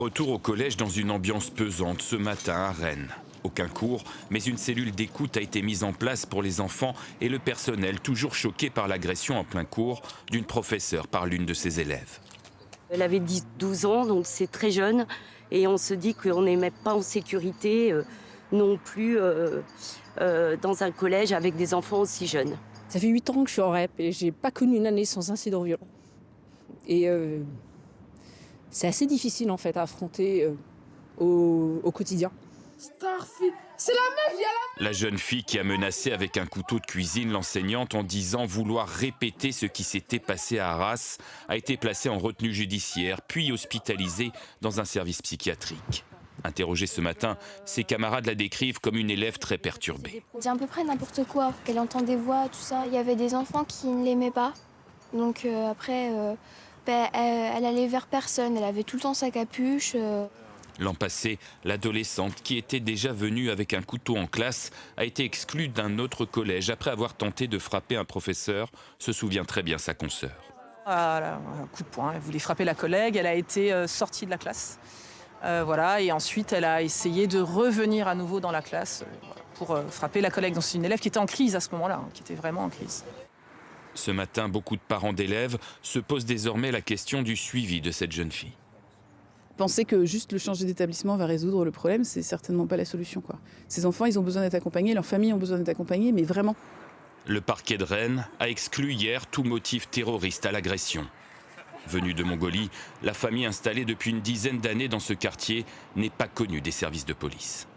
Retour au collège dans une ambiance pesante ce matin à Rennes. Aucun cours, mais une cellule d'écoute a été mise en place pour les enfants et le personnel, toujours choqué par l'agression en plein cours d'une professeure par l'une de ses élèves. Elle avait 12 ans, donc c'est très jeune. Et on se dit qu'on n'est même pas en sécurité non plus dans un collège avec des enfants aussi jeunes. Ça fait 8 ans que je suis en REP et j'ai pas connu une année sans incident violent. Et c'est assez difficile en fait à affronter au quotidien. Starfield, c'est la meuf, La jeune fille qui a menacé avec un couteau de cuisine l'enseignante en disant vouloir répéter ce qui s'était passé à Arras a été placée en retenue judiciaire puis hospitalisée dans un service psychiatrique. Interrogée ce matin, ses camarades la décrivent comme une élève très perturbée. C'est à peu près n'importe quoi, qu'elle entend des voix, tout ça. Il y avait des enfants qui ne l'aimaient pas. Donc après, elle allait vers personne, elle avait tout le temps sa capuche. L'an passé, l'adolescente, qui était déjà venue avec un couteau en classe, a été exclue d'un autre collège après avoir tenté de frapper un professeur, se souvient très bien sa consoeur. Un coup de poing, elle voulait frapper la collègue, elle a été sortie de la classe. Voilà, et ensuite elle a essayé de revenir à nouveau dans la classe pour frapper la collègue. Donc c'est une élève qui était en crise à ce moment-là, qui était vraiment en crise. Ce matin, beaucoup de parents d'élèves se posent désormais la question du suivi de cette jeune fille. Penser que juste le changer d'établissement va résoudre le problème, c'est certainement pas la solution, quoi. Ces enfants, ils ont besoin d'être accompagnés, leurs familles ont besoin d'être accompagnées, mais vraiment. Le parquet de Rennes a exclu hier tout motif terroriste à l'agression. Venue de Mongolie, la famille installée depuis une dizaine d'années dans ce quartier n'est pas connue des services de police.